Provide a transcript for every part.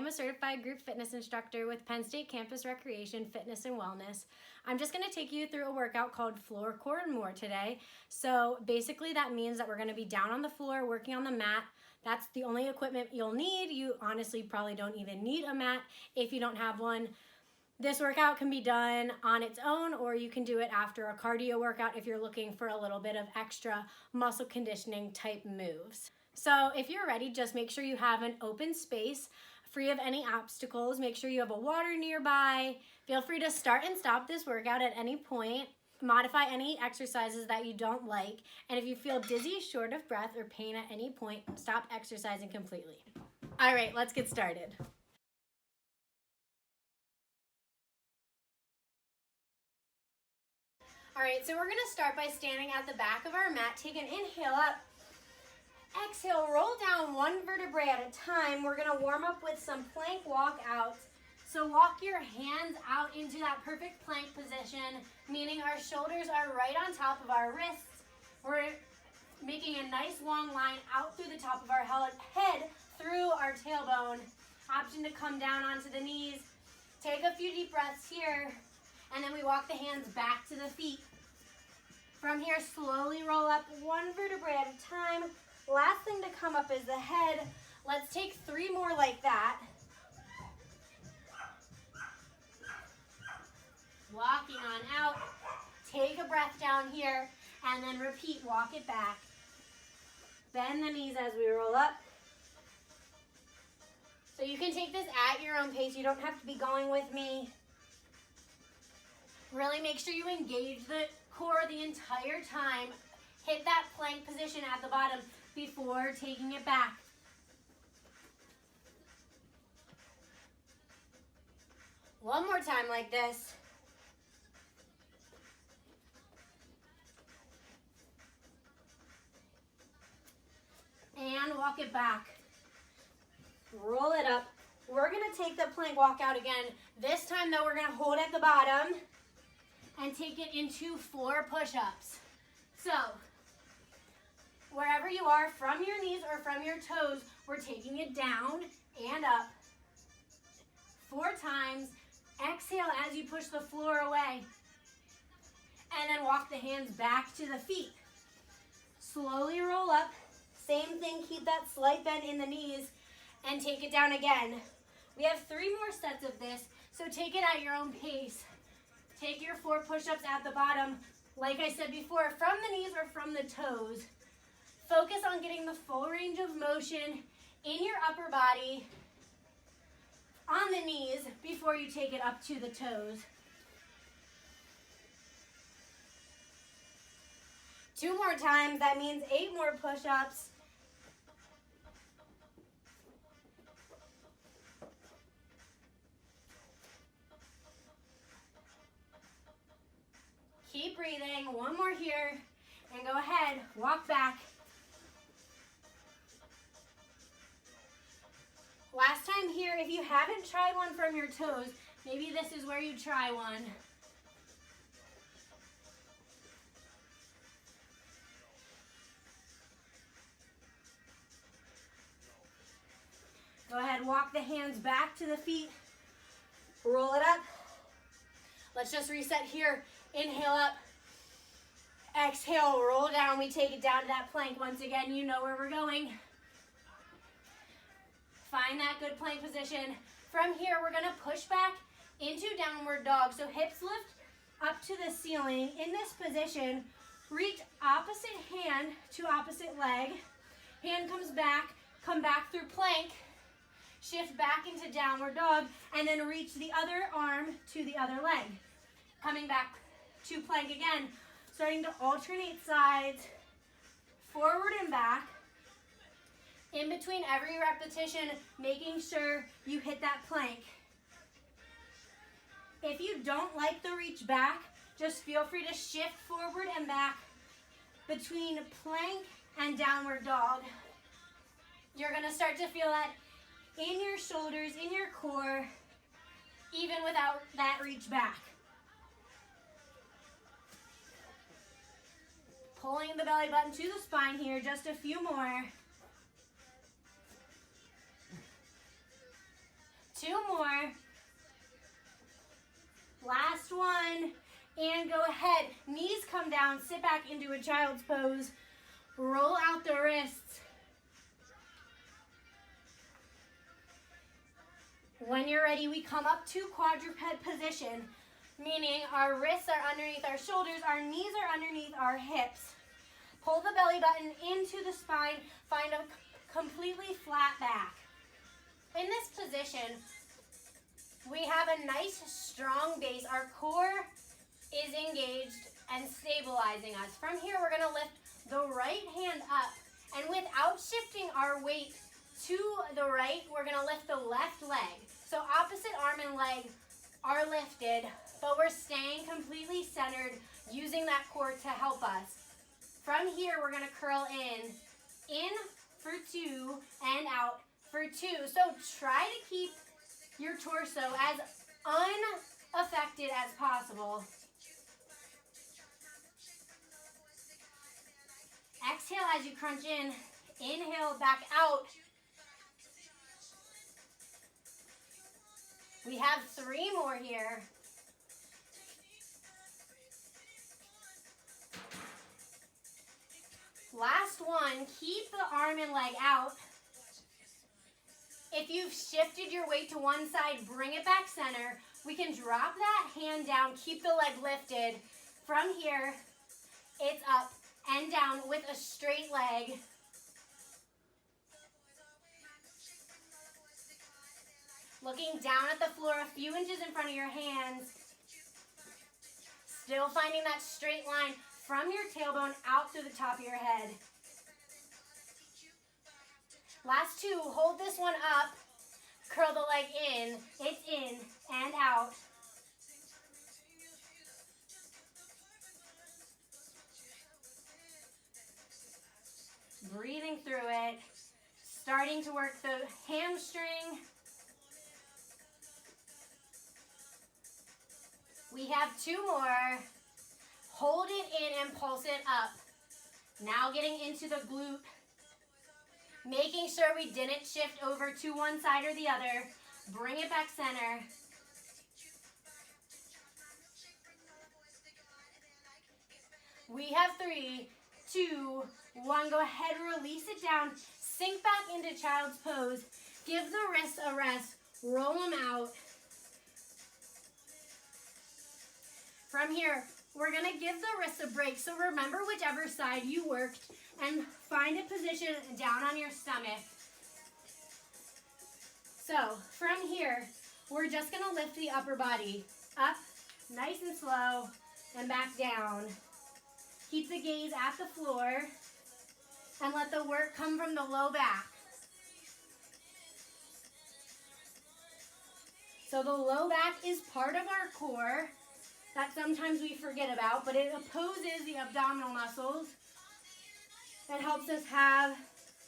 a certified group fitness instructor with Penn State Campus Recreation, Fitness and Wellness. I'm just gonna take you through a workout called Floor, Core, and More today. So basically that means that we're gonna be down on the floor, working on the mat. That's the only equipment you'll need. You honestly probably don't even need a mat if you don't have one. This workout can be done on its own, or you can do it after a cardio workout if you're looking for a little bit of extra muscle conditioning type moves. So if you're ready, just make sure you have an open space free of any obstacles. Make sure you have a water nearby. Feel free to start and stop this workout at any point. Modify any exercises that you don't like. And if you feel dizzy, short of breath, or pain at any point, stop exercising completely. All right, let's get started. All right, so we're gonna start by standing at the back of our mat. Take an inhale up. Exhale, roll down one vertebrae at a time. We're gonna warm up with some plank walkouts. So walk your hands out into that perfect plank position, meaning our shoulders are right on top of our wrists. We're making a nice long line out through the top of our head, through our tailbone. Option to come down onto the knees. Take a few deep breaths here, and then we walk the hands back to the feet. From here, slowly roll up one vertebrae at a time. Last thing to come up is the head. Let's take 3 more like that. Walking on out. Take a breath down here and then repeat, walk it back. Bend the knees as we roll up. So you can take this at your own pace. You don't have to be going with me. Really make sure you engage the core the entire time. Hit that plank position at the bottom before taking it back. One more time like this. And walk it back. Roll it up. We're gonna take the plank walk out again. This time though, we're gonna hold at the bottom and take it into 4 push-ups. So, wherever you are, from your knees or from your toes, we're taking it down and up 4 times. Exhale as you push the floor away. And then walk the hands back to the feet. Slowly roll up. Same thing, keep that slight bend in the knees and take it down again. We have 3 more sets of this, so take it at your own pace. Take your 4 push-ups at the bottom. Like I said before, from the knees or from the toes. Focus on getting the full range of motion in your upper body on the knees before you take it up to the toes. 2 more times, that means 8 more push-ups. Keep breathing, 1 more here, and go ahead, walk back. Last time here, if you haven't tried one from your toes, maybe this is where you try one. Go ahead, walk the hands back to the feet, roll it up. Let's just reset here. Inhale up, exhale, roll down. We take it down to that plank. Once again, you know where we're going. Find that good plank position. From here, we're gonna push back into downward dog. So hips lift up to the ceiling. In this position, reach opposite hand to opposite leg. Hand comes back, come back through plank, shift back into downward dog, and then reach the other arm to the other leg. Coming back to plank again, starting to alternate sides, forward and back. In between every repetition, making sure you hit that plank. If you don't like the reach back, just feel free to shift forward and back between plank and downward dog. You're gonna start to feel that in your shoulders, in your core, even without that reach back. Pulling the belly button to the spine here, just a few more. 2 more. Last one. And go ahead. Knees come down. Sit back into a child's pose. Roll out the wrists. When you're ready, we come up to quadruped position, meaning our wrists are underneath our shoulders, our knees are underneath our hips. Pull the belly button into the spine. Find a completely flat back. In this position, we have a nice strong base. Our core is engaged and stabilizing us. From here, we're gonna lift the right hand up, and without shifting our weight to the right, we're gonna lift the left leg. So opposite arm and leg are lifted, but we're staying completely centered, using that core to help us. From here, we're gonna curl in for 2, and out for 2. So try to keep your torso as unaffected as possible. Exhale as you crunch in. Inhale back out. We have 3 more here. Last one, keep the arm and leg out. If you've shifted your weight to one side, bring it back center. We can drop that hand down, keep the leg lifted. From here, it's up and down with a straight leg. Looking down at the floor a few inches in front of your hands. Still finding that straight line from your tailbone out through the top of your head. Last 2, hold this one up. Curl the leg in. It's in and out. Breathing through it. Starting to work the hamstring. We have 2 more. Hold it in and pulse it up. Now getting into the glute. Making sure we didn't shift over to one side or the other. Bring it back center. We have 3, 2, 1. Go ahead, release it down. Sink back into child's pose. Give the wrists a rest. Roll them out. From here, we're gonna give the wrists a break. So remember whichever side you worked and find a position down on your stomach. So from here, we're just gonna lift the upper body up, nice and slow, and back down. Keep the gaze at the floor and let the work come from the low back. So the low back is part of our core that sometimes we forget about, but it opposes the abdominal muscles. It helps us have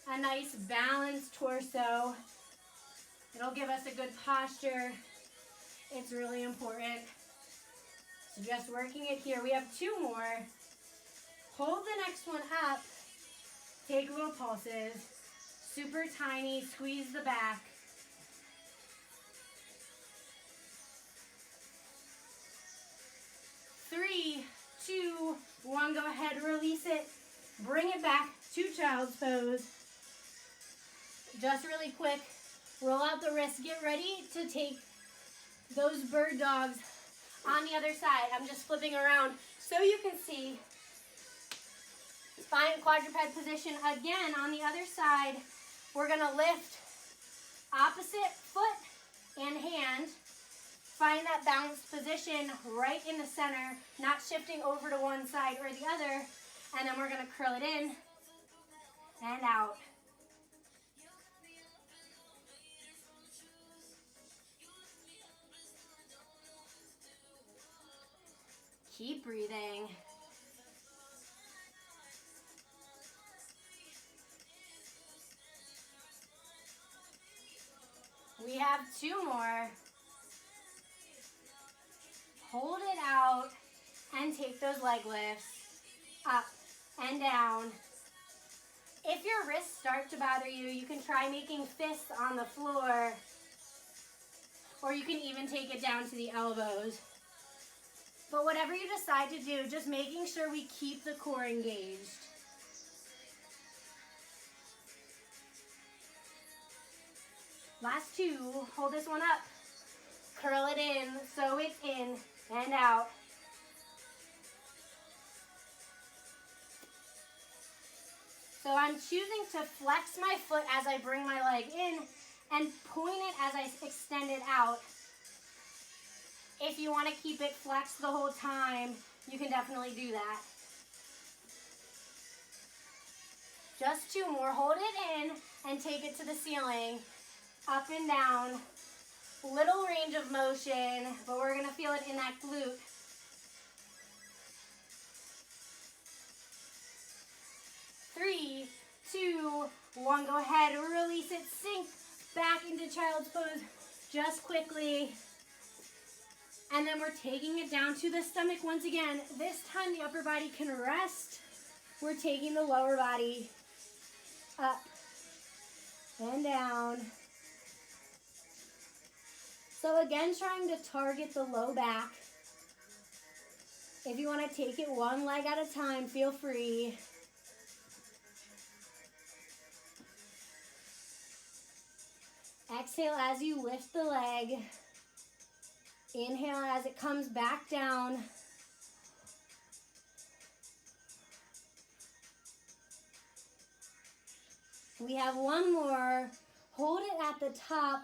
a nice balanced torso. It'll give us a good posture. It's really important. So just working it here. We have 2 more. Hold the next one up. Take little pulses. Super tiny. Squeeze the back. Three, 2, 1. Go ahead, release it. Bring it back to child's pose. Just really quick, roll out the wrists. Get ready to take those bird dogs on the other side. I'm just flipping around so you can see. Find quadruped position again on the other side. We're gonna lift opposite foot and hand. Find that balanced position right in the center, not shifting over to one side or the other. And then we're gonna curl it in and out. Keep breathing. We have 2 more. Hold it out and take those leg lifts up and down. If your wrists start to bother you, you can try making fists on the floor. or you can even take it down to the elbows. But whatever you decide to do, just making sure we keep the core engaged. Last two, hold this one up. Curl it in, so it's in and out. So I'm choosing to flex my foot as I bring my leg in and point it as I extend it out. If you want to keep it flexed the whole time, you can definitely do that. Just two more. Hold it in and take it to the ceiling. Up and down. Little range of motion, but we're going to feel it in that glute. Three, two, one. Go ahead, release it, sink back into child's pose just quickly. And then we're taking it down to the stomach once again. This time the upper body can rest. We're taking the lower body up and down. So again, trying to target the low back. If you want to take it one leg at a time, feel free. Exhale as you lift the leg. Inhale as it comes back down. We have one more. Hold it at the top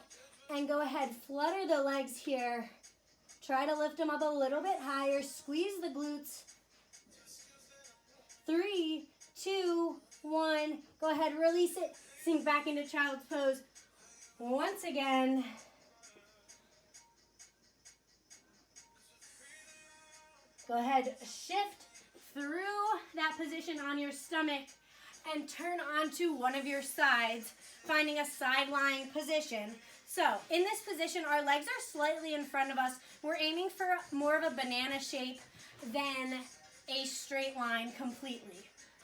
and go ahead, flutter the legs here. Try to lift them up a little bit higher. Squeeze the glutes. 3, 2, 1. Go ahead, release it. Sink back into child's pose. Once again. Go ahead, shift through that position on your stomach and turn onto one of your sides, finding a side lying position. So in this position, our legs are slightly in front of us. We're aiming for more of a banana shape than a straight line completely.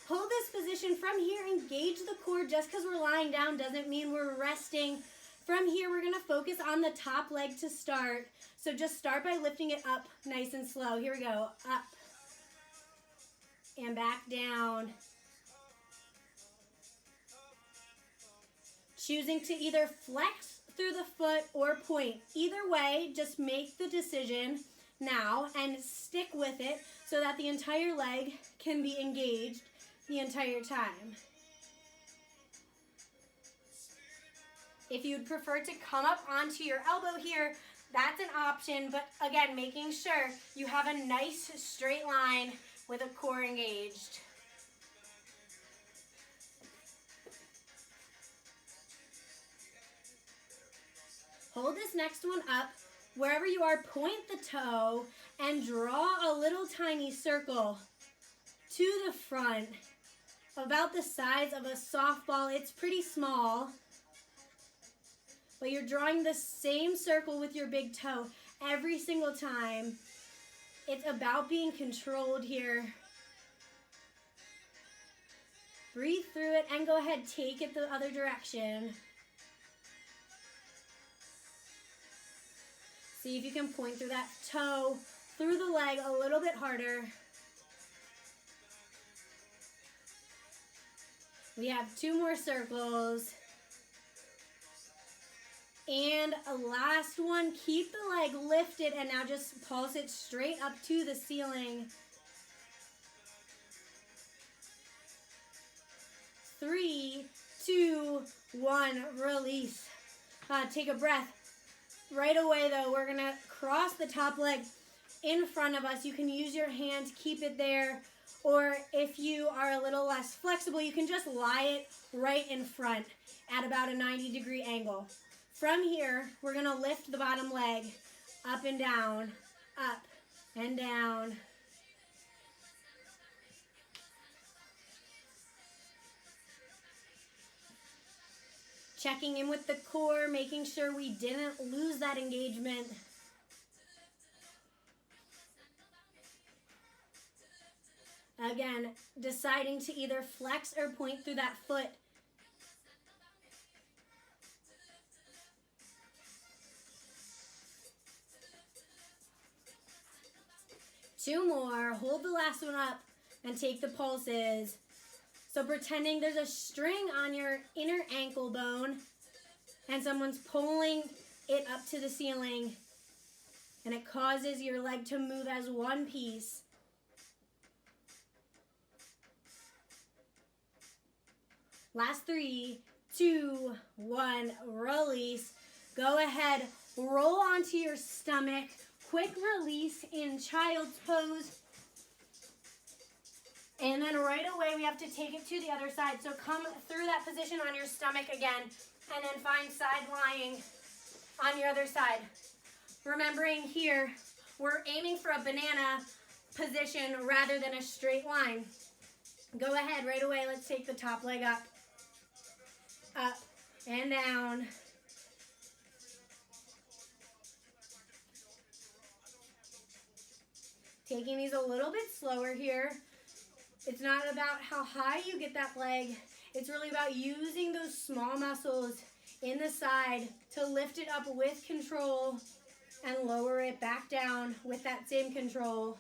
Hold this position from here, engage the core. Just because we're lying down doesn't mean we're resting. From here, we're gonna focus on the top leg to start. So just start by lifting it up nice and slow. Here we go, up and back down. Choosing to either flex through the foot or point. Either way, just make the decision now and stick with it so that the entire leg can be engaged the entire time. If you'd prefer to come up onto your elbow here, that's an option, but again, making sure you have a nice straight line with a core engaged. Hold this next one up. Wherever you are, point the toe and draw a little tiny circle to the front, about the size of a softball. It's pretty small, but you're drawing the same circle with your big toe every single time. It's about being controlled here. Breathe through it and go ahead, take it the other direction. See if you can point through that toe, through the leg a little bit harder. We have 2 more circles. And a last one, keep the leg lifted and now just pulse it straight up to the ceiling. 3, 2, 1, release. Take a breath. Right away though, we're gonna cross the top leg in front of us. You can use your hand to keep it there, or if you are a little less flexible, you can just lie it right in front at about a 90-degree angle. From here, we're gonna lift the bottom leg up and down, up and down. Checking in with the core, making sure we didn't lose that engagement. Again, deciding to either flex or point through that foot. 2 more. Hold the last one up and take the pulses. So pretending there's a string on your inner ankle bone and someone's pulling it up to the ceiling, and it causes your leg to move as one piece. Last 3, 2, 1, release. Go ahead, roll onto your stomach. Quick release in child's pose. And then right away we have to take it to the other side. So come through that position on your stomach again, and then find side lying on your other side. Remembering here, we're aiming for a banana position rather than a straight line. Go ahead, right away, let's take the top leg up. Up and down. Taking these a little bit slower here. It's not about how high you get that leg. It's really about using those small muscles in the side to lift it up with control and lower it back down with that same control.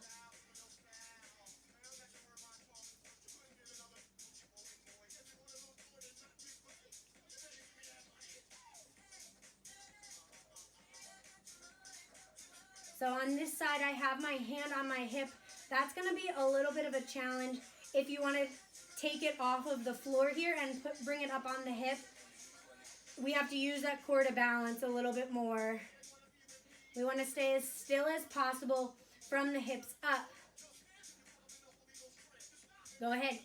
So on this side, I have my hand on my hip. That's gonna be a little bit of a challenge. If you wanna take it off of the floor here and bring it up on the hip, we have to use that core to balance a little bit more. We wanna stay as still as possible from the hips up. Go ahead,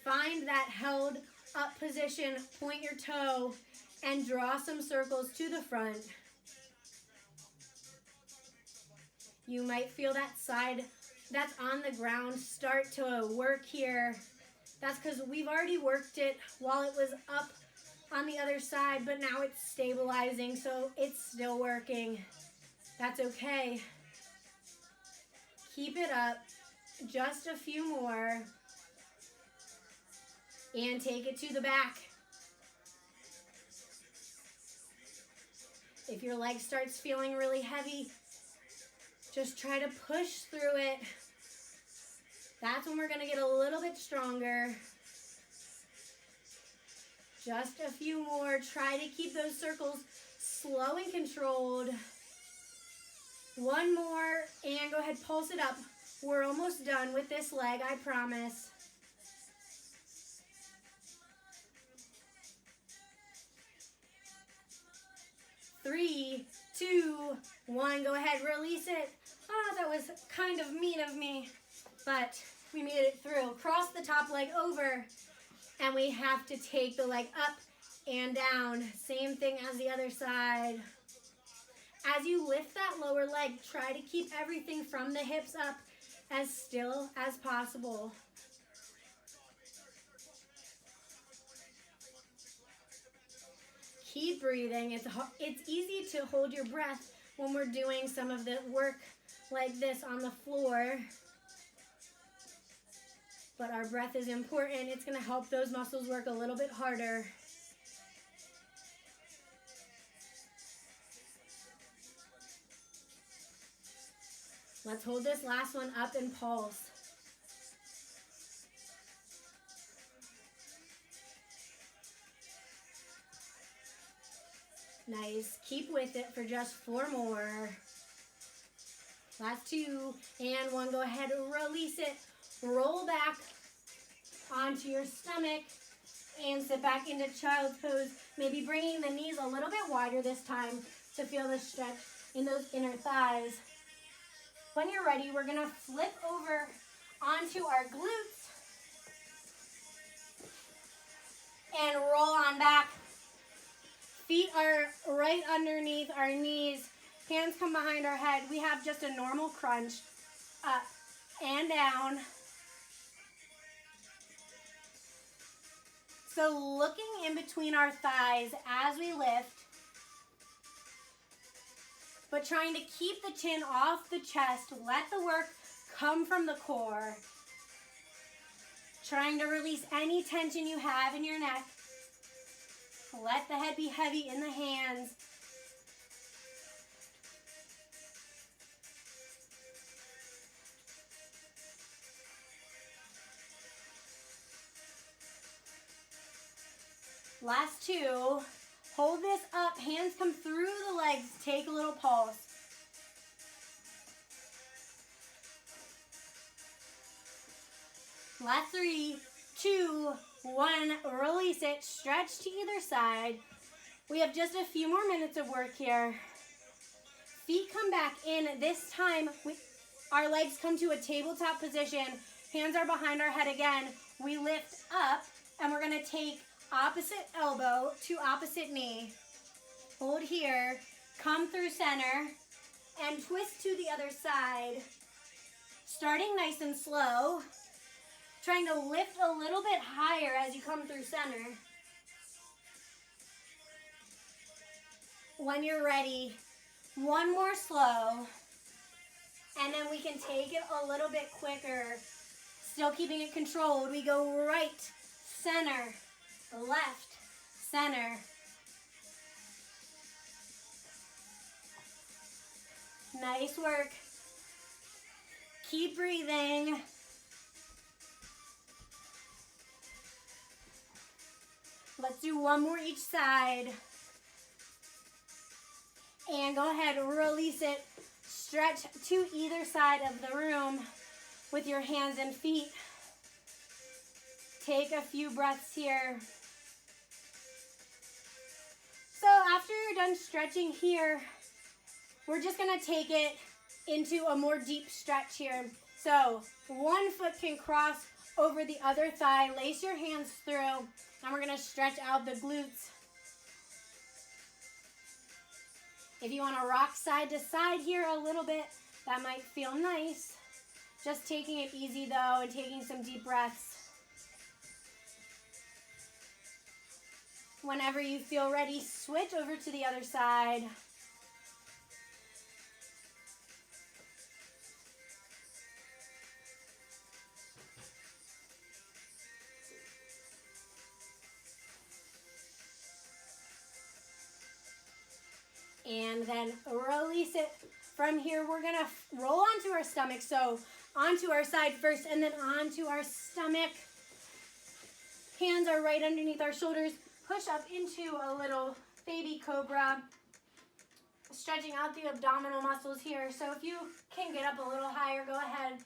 find that held up position, point your toe, and draw some circles to the front. You might feel that side that's on the ground start to work here. That's because we've already worked it while it was up on the other side, but now it's stabilizing, so it's still working. That's okay. Keep it up. Just a few more. And take it to the back. If your leg starts feeling really heavy, just try to push through it. That's when we're gonna get a little bit stronger. Just a few more. Try to keep those circles slow and controlled. One more, and go ahead, pulse it up. We're almost done with this leg, I promise. Three, two, one, go ahead, release it. Oh, that was kind of mean of me, but we made it through. Cross the top leg over, and we have to take the leg up and down. Same thing as the other side. As you lift that lower leg, try to keep everything from the hips up as still as possible. Keep breathing. It's easy to hold your breath when we're doing some of the work like this on the floor. But our breath is important. It's going to help those muscles work a little bit harder. Let's hold this last one up and pulse. Nice. Keep with it for just 4 more. Last 2 and 1. Go ahead, release it. Roll back onto your stomach and sit back into child's pose. Maybe bringing the knees a little bit wider this time to feel the stretch in those inner thighs. When you're ready, we're gonna flip over onto our glutes and roll on back. Feet are right underneath our knees. Hands come behind our head. We have just a normal crunch. Up and down. So looking in between our thighs as we lift, but trying to keep the chin off the chest. Let the work come from the core. Trying to release any tension you have in your neck. Let the head be heavy in the hands. Last two. Hold this up, hands come through the legs, take a little pulse. Last 3, 2, 1, release it, stretch to either side. We have just a few more minutes of work here. Feet come back in. This time, our legs come to a tabletop position. Hands are behind our head again. We lift up, and we're gonna take opposite elbow to opposite knee. Hold here, come through center, and twist to the other side. Starting nice and slow, trying to lift a little bit higher as you come through center. When you're ready, one more slow, and then we can take it a little bit quicker. Still keeping it controlled. We go right, center, left, center. Nice work. Keep breathing. Let's do one more each side. And go ahead, release it. Stretch to either side of the room with your hands and feet. Take a few breaths here. So after you're done stretching here, we're just gonna take it into a more deep stretch here. So one foot can cross over the other thigh, lace your hands through, and we're gonna stretch out the glutes. If you wanna rock side to side here a little bit, that might feel nice. Just taking it easy though and taking some deep breaths. Whenever you feel ready, switch over to the other side. And then release it. From here, we're gonna roll onto our stomach. So onto our side first and then onto our stomach. Hands are right underneath our shoulders. Push up into a little baby cobra. Stretching out the abdominal muscles here. So if you can get up a little higher, go ahead.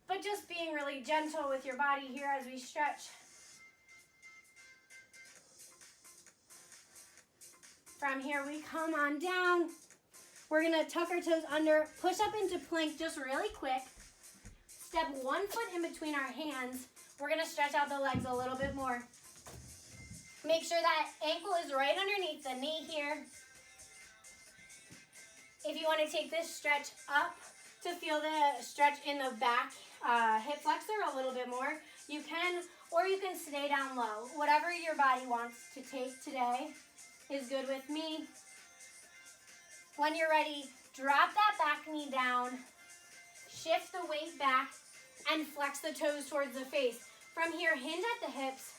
But just being really gentle with your body here as we stretch. From here, we come on down. We're gonna tuck our toes under, push up into plank just really quick. Step one foot in between our hands. We're gonna stretch out the legs a little bit more. Make sure that ankle is right underneath the knee here. If you wanna take this stretch up to feel the stretch in the back hip flexor a little bit more, you can, or you can stay down low. Whatever your body wants to take today is good with me. When you're ready, drop that back knee down, shift the weight back, and flex the toes towards the face. From here, hinge at the hips.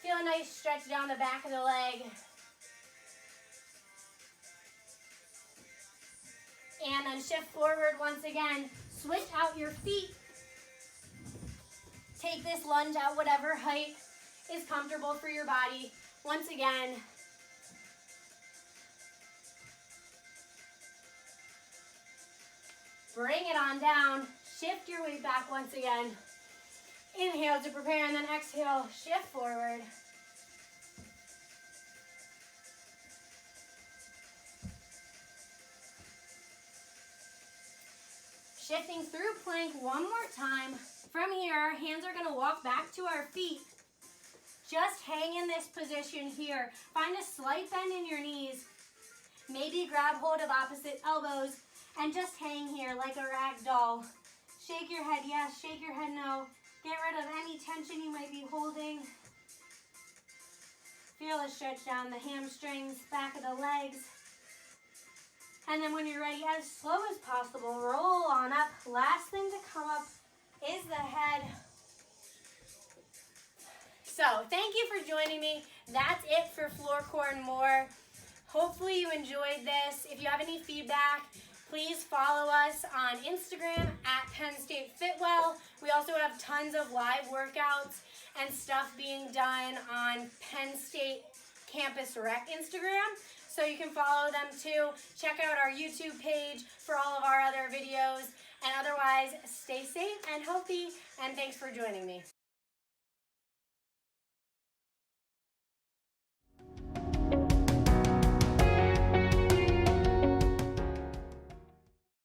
Feel a nice stretch down the back of the leg. And then shift forward once again. Switch out your feet. Take this lunge at whatever height is comfortable for your body. Once again, bring it on down. Shift your weight back once again. Inhale to prepare and then exhale, shift forward. Shifting through plank one more time. From here, our hands are gonna walk back to our feet. Just hang in this position here. Find a slight bend in your knees. Maybe grab hold of opposite elbows and just hang here like a rag doll. Shake your head yes, shake your head no. Get rid of any tension you might be holding. Feel a stretch down the hamstrings, back of the legs. And then when you're ready, as slow as possible, roll on up. Last thing to come up is the head. So thank you for joining me. That's it for Floor, Core, and More. Hopefully you enjoyed this. If you have any feedback, Please follow us on Instagram at Penn State Fitwell. We also have tons of live workouts and stuff being done on Penn State Campus Rec Instagram, so you can follow them too. Check out our YouTube page for all of our other videos, and otherwise, stay safe and healthy, and thanks for joining me.